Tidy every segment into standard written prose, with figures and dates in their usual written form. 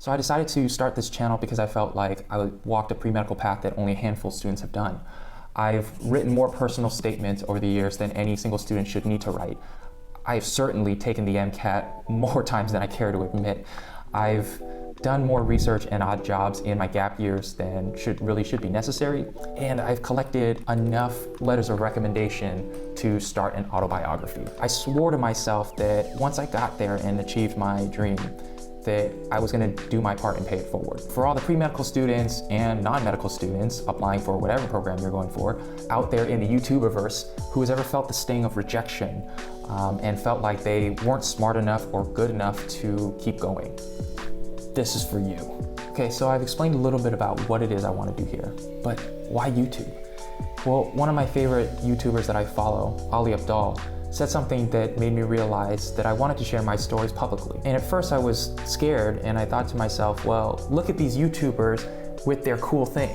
So I decided to start this channel because I felt like I walked a pre-medical path that only a handful of students have done. I've written more personal statements over the years than any single student should need to write. I've certainly taken the MCAT more times than I care to admit. I've done more research and odd jobs in my gap years than should be necessary. And I've collected enough letters of recommendation to start an autobiography. I swore to myself that once I got there and achieved my dream, that I was gonna do my part and pay it forward. For all the pre-medical students and non-medical students applying for whatever program you're going for, out there in the Youtuberverse, who has ever felt the sting of rejection and felt like they weren't smart enough or good enough to keep going, this is for you. Okay, so I've explained a little bit about what it is I want to do here, but why YouTube? Well, one of my favorite YouTubers that I follow, Ali Abdaal, said something that made me realize that I wanted to share my stories publicly. And at first I was scared and I thought to myself, well, look at these YouTubers with their cool thing.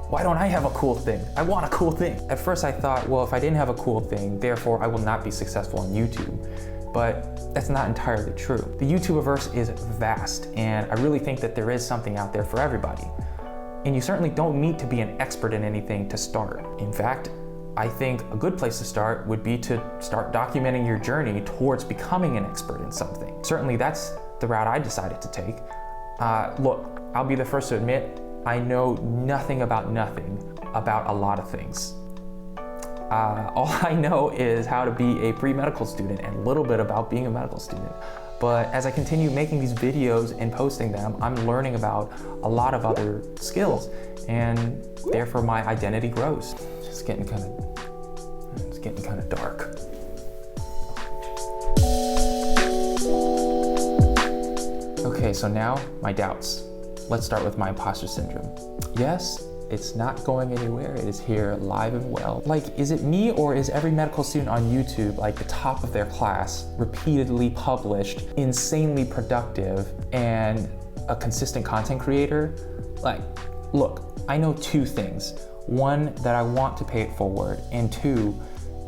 Why don't I have a cool thing? I want a cool thing. At first I thought, well, if I didn't have a cool thing, therefore I will not be successful on YouTube. But that's not entirely true. The YouTuberverse is vast, and I really think that there is something out there for everybody. And you certainly don't need to be an expert in anything to start. In fact, I think a good place to start would be to start documenting your journey towards becoming an expert in something. Certainly that's the route I decided to take. Look, I'll be the first to admit, I know nothing about a lot of things. All I know is how to be a pre-medical student and a little bit about being a medical student. But as I continue making these videos and posting them, I'm learning about a lot of other skills, and therefore my identity grows. It's getting kind of dark. Okay, so now my doubts. Let's start with my imposter syndrome. Yes, it's not going anywhere. It is here live and well. Like, is it me or is every medical student on YouTube like the top of their class, repeatedly published, insanely productive, and a consistent content creator? Like, look, I know two things. One, that I want to pay it forward, and two,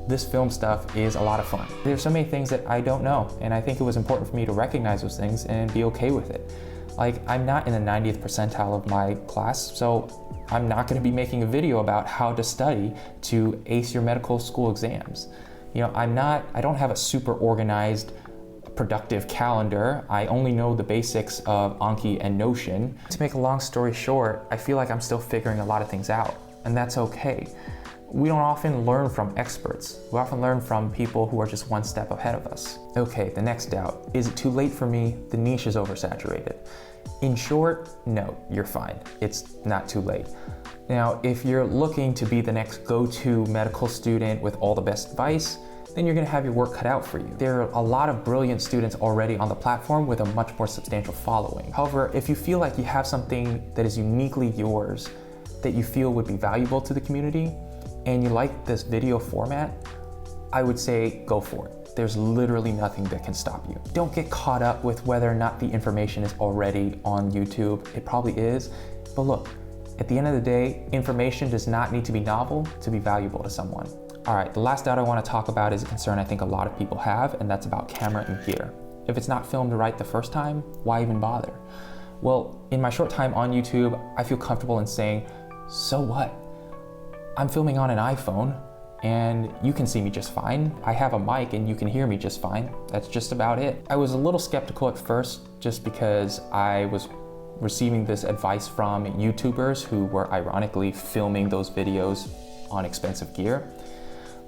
this film stuff is a lot of fun. There's so many things that I don't know, and I think it was important for me to recognize those things and be okay with it. Like, I'm not in the 90th percentile of my class, so I'm not gonna be making a video about how to study to ace your medical school exams. You know, I don't have a super organized, productive calendar. I only know the basics of Anki and Notion. To make a long story short, I feel like I'm still figuring a lot of things out, and that's okay. We don't often learn from experts. We often learn from people who are just one step ahead of us. Okay, the next doubt. Is it too late for me? The niche is oversaturated. In short, no, you're fine. It's not too late. Now, if you're looking to be the next go-to medical student with all the best advice, then you're gonna have your work cut out for you. There are a lot of brilliant students already on the platform with a much more substantial following. However, if you feel like you have something that is uniquely yours, that you feel would be valuable to the community, and you like this video format, I would say go for it. There's literally nothing that can stop you. Don't get caught up with whether or not the information is already on YouTube. It probably is, but look, at the end of the day, information does not need to be novel to be valuable to someone. All right, the last doubt I want to talk about is a concern I think a lot of people have, and that's about camera and gear. If it's not filmed right the first time, why even bother? Well, in my short time on YouTube, I feel comfortable in saying, so what? I'm filming on an iPhone and you can see me just fine. I have a mic and you can hear me just fine. That's just about it. I was a little skeptical at first just because I was receiving this advice from YouTubers who were ironically filming those videos on expensive gear.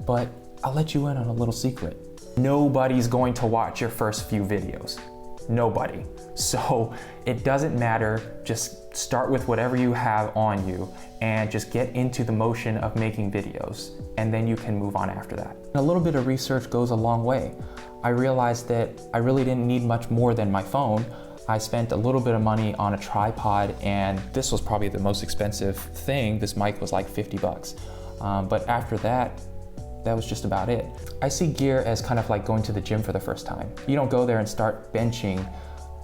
But I'll let you in on a little secret. Nobody's going to watch your first few videos. Nobody. So it doesn't matter, just start with whatever you have on you and just get into the motion of making videos, and then you can move on after that. A little bit of research goes a long way. I realized that I really didn't need much more than my phone. I spent a little bit of money on a tripod, and this was probably the most expensive thing. This mic was like 50 bucks. But after that, that was just about it. I see gear as kind of like going to the gym for the first time. You don't go there and start benching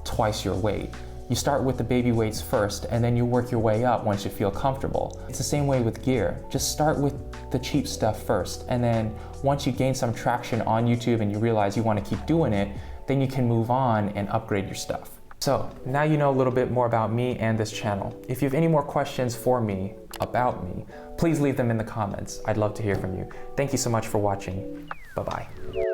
twice your weight. You start with the baby weights first, and then you work your way up once you feel comfortable. It's the same way with gear. Just start with the cheap stuff first, and then once you gain some traction on YouTube and you realize you want to keep doing it, then you can move on and upgrade your stuff. So now you know a little bit more about me and this channel. If you have any more questions for me, about me, please leave them in the comments. I'd love to hear from you. Thank you so much for watching. Bye-bye.